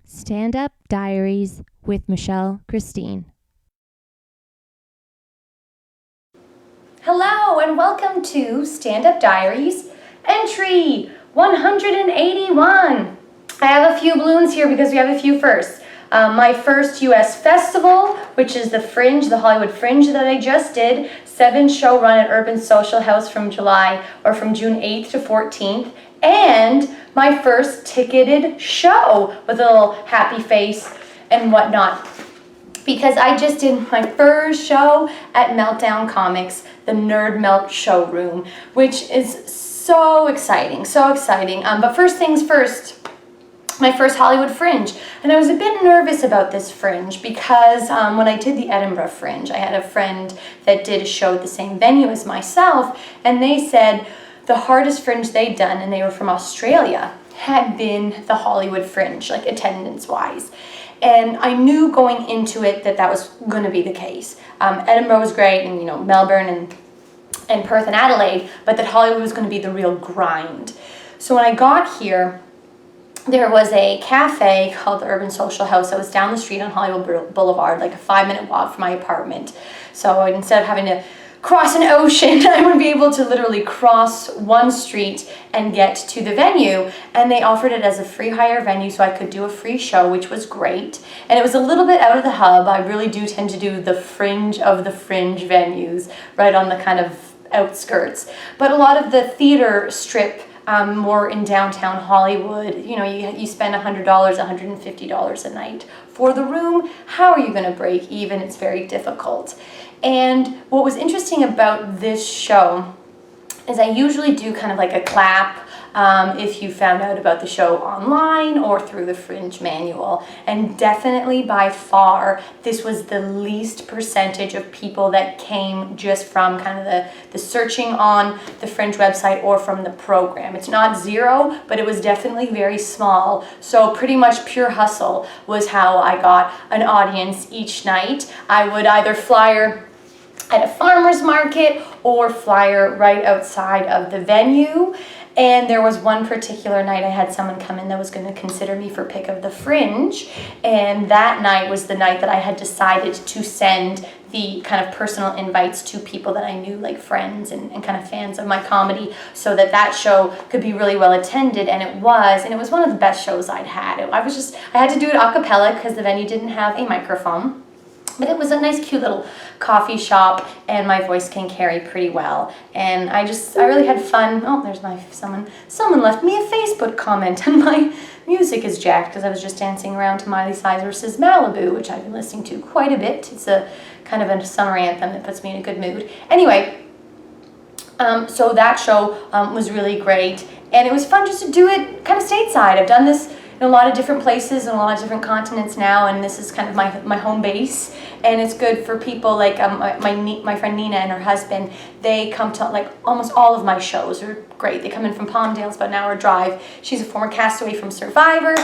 Stand Up Diaries with Michelle Christine. Hello and welcome to Stand Up Diaries, entry 181. I have a few balloons here because we have a few firsts. My first US festival, which is the Fringe, the Hollywood Fringe that I just did, 7-show run at Urban Social House from June 8th to 14th, and my first ticketed show with a little happy face and whatnot. Because I just did my first show at Meltdown Comics, the Nerd Melt showroom, which is so exciting. But first things first, my first Hollywood Fringe. And I was a bit nervous about this Fringe because when I did the Edinburgh Fringe, I had a friend that did a show at the same venue as myself, and they said the hardest Fringe they'd done, and they were from Australia, had been the Hollywood Fringe, like attendance-wise. And I knew going into it that was going to be the case. Edinburgh was great, and Melbourne and Perth and Adelaide, but that Hollywood was going to be the real grind. So when I got here, there was a cafe called the Urban Social House that was down the street on Hollywood Boulevard, like a 5-minute walk from my apartment. So instead of having to cross an ocean, I would be able to literally cross one street and get to the venue. And they offered it as a free hire venue, so I could do a free show, which was great. And it was a little bit out of the hub. I really do tend to do the fringe of the fringe venues, right on the kind of outskirts. But a lot of the theater strip, more in downtown Hollywood, you spend $100, $150 a night for the room. How are you going to break even? It's very difficult. And what was interesting about this show is I usually do kind of like a clap if you found out about the show online or through the Fringe manual. And definitely by far, this was the least percentage of people that came just from kind of the searching on the Fringe website or from the program. It's not zero, but it was definitely very small. So pretty much pure hustle was how I got an audience each night. I would either flyer at a farmer's market or flyer right outside of the venue. And there was one particular night I had someone come in that was going to consider me for pick of the Fringe. And that night was the night that I had decided to send the kind of personal invites to people that I knew, like friends and kind of fans of my comedy, so that show could be really well attended. And it was one of the best shows I'd had. I had to do it a cappella because the venue didn't have a microphone. But it was a nice, cute little coffee shop, and my voice can carry pretty well. And I really had fun. Oh, there's someone left me a Facebook comment, and my music is jacked because I was just dancing around to Miley Cyrus's Malibu, which I've been listening to quite a bit. It's a kind of a summer anthem that puts me in a good mood. Anyway, so that show was really great, and it was fun just to do it kind of stateside. I've done this in a lot of different places and a lot of different continents now, and this is kind of my home base. And it's good for people like my friend Nina and her husband. They come to like almost all of my shows. Are great. They come in from Palmdale, it's about an hour drive. She's a former castaway from Survivor,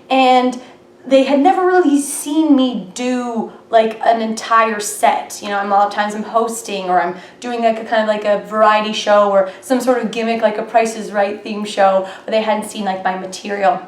and they had never really seen me do like an entire set. A lot of times I'm hosting, or I'm doing like a kind of like a variety show or some sort of gimmick like a Price is Right theme show, but they hadn't seen like my material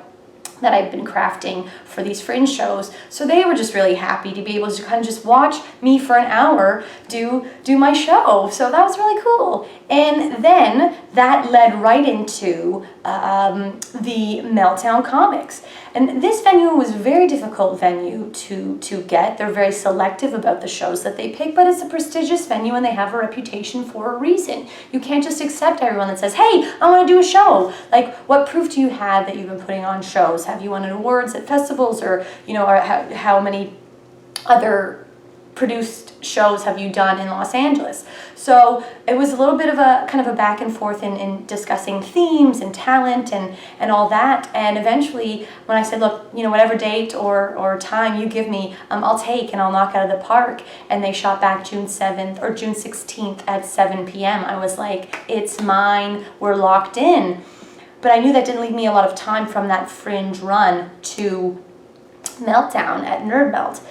that I've been crafting for these Fringe shows. So they were just really happy to be able to kind of just watch me for an hour do my show. So that was really cool. And then that led right into the Meltdown Comics. And this venue was a very difficult venue to get. They're very selective about the shows that they pick, but it's a prestigious venue and they have a reputation for a reason. You can't just accept everyone that says, hey, I want to do a show. Like, what proof do you have that you've been putting on shows? Have you won awards at festivals, or how many other produced shows have you done in Los Angeles? So it was a little bit of a kind of a back and forth in discussing themes and talent and all that. And eventually when I said, look, whatever date or time you give me, I'll take, and I'll knock out of the park. And they shot back June 7th or June 16th at 7 p.m. I was like, it's mine, we're locked in. But I knew that didn't leave me a lot of time from that Fringe run to Meltdown at Nerd Melt.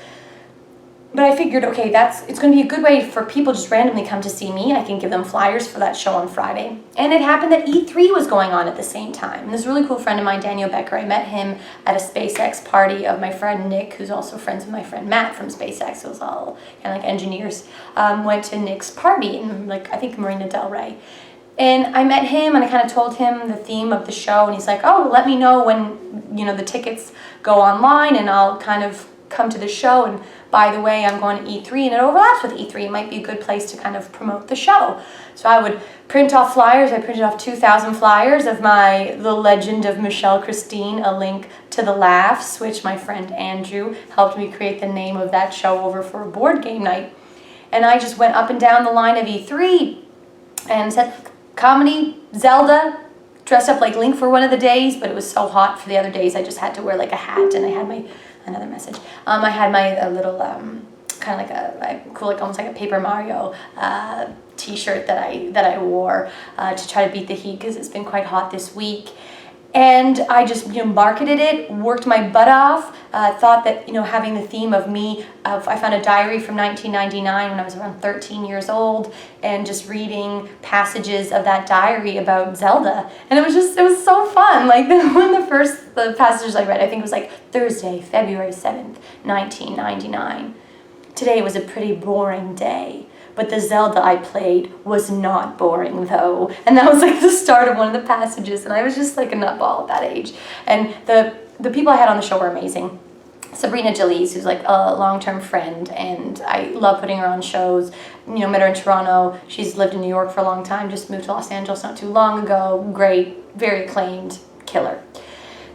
But I figured, okay, it's going to be a good way for people just randomly come to see me. I can give them flyers for that show on Friday. And it happened that E3 was going on at the same time. And this really cool friend of mine, Daniel Becker, I met him at a SpaceX party of my friend Nick, who's also friends with my friend Matt from SpaceX. It was all kind of like engineers. Went to Nick's party in, like, I think Marina Del Rey. And I met him and I kind of told him the theme of the show. And he's like, oh, let me know when, the tickets go online and I'll kind of come to the show. And by the way, I'm going to E3 and it overlaps with E3. It might be a good place to kind of promote the show. So I would print off flyers. I printed off 2,000 flyers of The Legend of Michelle Christine, a link to The Laughs, which my friend Andrew helped me create the name of that show over for a board game night. And I just went up and down the line of E3 and said, comedy, Zelda, dressed up like Link for one of the days, but it was so hot for the other days I just had to wear like a hat, and I had another message. I had my little kind of like a cool, like almost like a Paper Mario t-shirt that I wore to try to beat the heat because it's been quite hot this week. And I just marketed it, worked my butt off, thought that having the theme of me, I found a diary from 1999 when I was around 13 years old, and just reading passages of that diary about Zelda, and it was so fun. Like one of the passages I read, I think it was like Thursday, February 7th, 1999. Today was a pretty boring day. But the Zelda I played was not boring though. And that was like the start of one of the passages. And I was just like a nutball at that age. And the people I had on the show were amazing. Sabrina Jalise, who's like a long-term friend, and I love putting her on shows. Met her in Toronto. She's lived in New York for a long time, just moved to Los Angeles not too long ago. Great, very acclaimed, killer.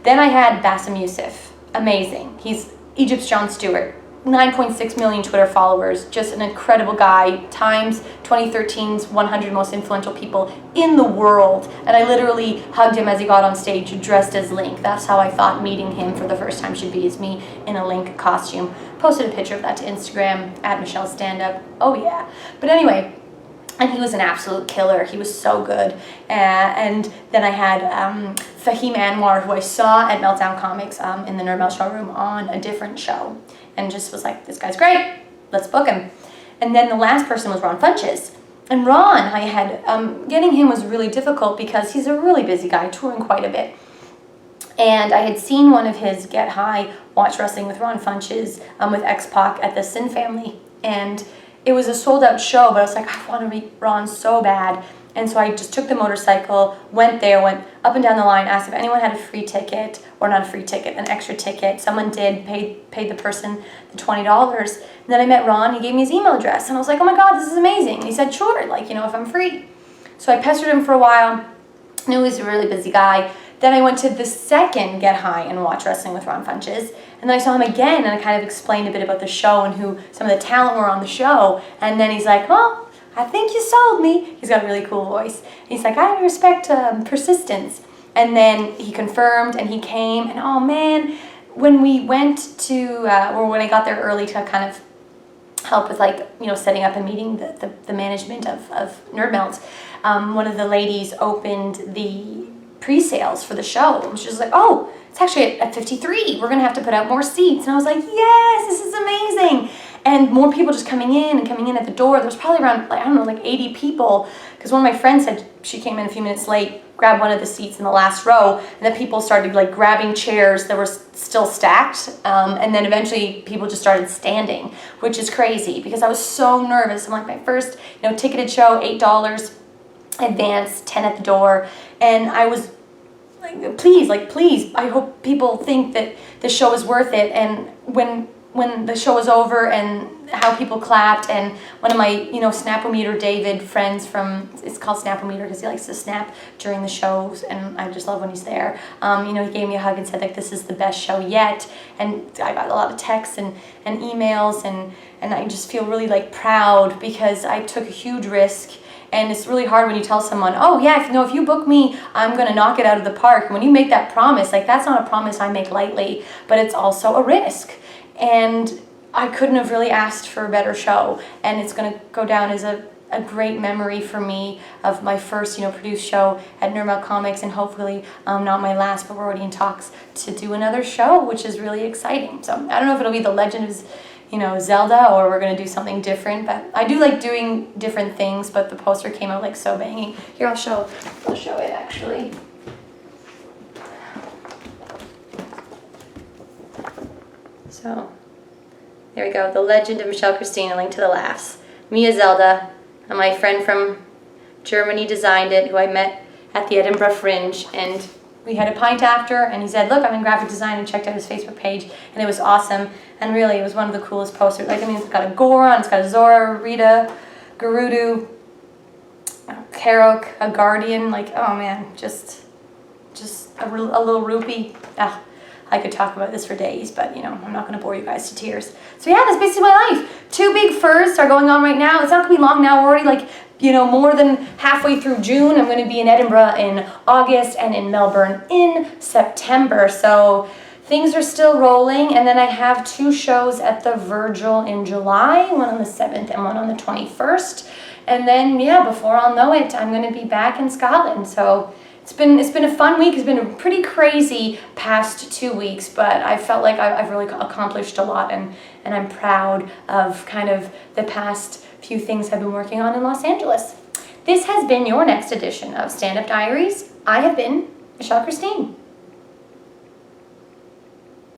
Then I had Bassem Youssef. Amazing. He's Egypt's Jon Stewart. 9.6 million Twitter followers, just an incredible guy, Times 2013's 100 most influential people in the world, and I literally hugged him as he got on stage dressed as Link. That's how I thought meeting him for the first time should be, is me in a Link costume. Posted a picture of that to Instagram, @MichelleStandup. Oh yeah. But anyway, and he was an absolute killer. He was so good. And then I had Fahim Anwar, who I saw at Meltdown Comics in the Nerd Melt showroom on a different show. And just was like, this guy's great. Let's book him. And then the last person was Ron Funches. And Ron, I had, getting him was really difficult because he's a really busy guy, touring quite a bit. And I had seen one of his Get High, Watch Wrestling with Ron Funches with X-Pac at the Sin Family. And it was a sold-out show, but I was like, I want to meet Ron so bad. And so I just took the motorcycle, went up and down the line, asked if anyone had a free ticket, or not a free ticket, an extra ticket. Someone did, paid the person the $20. And then I met Ron, he gave me his email address, and I was like, oh my God, this is amazing. And he said, sure, if I'm free. So I pestered him for a while, knew he was a really busy guy. Then I went to the second Get High and Watch Wrestling with Ron Funches, and then I saw him again, and I kind of explained a bit about the show and who some of the talent were on the show, and then he's like, well, I think you sold me. He's got a really cool voice. He's like, I respect persistence. And then he confirmed, and he came, and oh man, when we went to, or when I got there early to kind of help with setting up and meeting the management of Nerd Melt, one of the ladies opened the pre-sales for the show, and she was like, oh, it's actually at 53. We're gonna have to put out more seats. And I was like, yes, this is amazing. And more people just coming in at the door. There was probably around, 80 people, because one of my friends said she came in a few minutes late, grabbed one of the seats in the last row, and then people started grabbing chairs that were still stacked, and then eventually people just started standing, which is crazy because I was so nervous. I'm like, my first ticketed show, $8 advance, 10 at the door, and I was like, please, I hope people think that the show is worth it. And when the show was over and how people clapped, and one of my, Snapometer David friends it's called Snapometer because he likes to snap during the shows, and I just love when he's there. He gave me a hug and said, this is the best show yet. And I got a lot of texts and emails, and I just feel really proud because I took a huge risk. And it's really hard when you tell someone, oh yeah, if you book me, I'm gonna knock it out of the park. And when you make that promise, that's not a promise I make lightly, but it's also a risk. And I couldn't have really asked for a better show. And it's gonna go down as a great memory for me of my first, produced show at Nerd Melt Comics, and hopefully not my last, but we're already in talks to do another show, which is really exciting. So I don't know if it'll be The Legend of Zelda, or we're going to do something different. But I do like doing different things, but the poster came out like so banging. Here, I'll show it actually. So there we go. The Legend of Michelle Christine, a link to the laughs. Mia Zelda, and my friend from Germany designed it, who I met at the Edinburgh Fringe, and we had a pint after, and he said, look, I'm in graphic design, and checked out his Facebook page, and it was awesome. And really, it was one of the coolest posters. It's got a Goron, it's got a Zora, Rita, Gerudo, Karok, a Guardian, oh man, just a little rupee. I could talk about this for days, but I'm not going to bore you guys to tears. So yeah, that's basically my life. 2 big furs are going on right now. It's not going to be long now. We're already more than halfway through June. I'm going to be in Edinburgh in August and in Melbourne in September. So things are still rolling. And then I have 2 shows at the Virgil in July, one on the 7th and one on the 21st. And then, yeah, before I'll know it, I'm going to be back in Scotland. So it's been a fun week. It's been a pretty crazy past 2 weeks, but I felt like I've really accomplished a lot, and I'm proud of kind of the past few things I've been working on in Los Angeles. This has been your next edition of Stand Up Diaries. I have been Michelle Christine.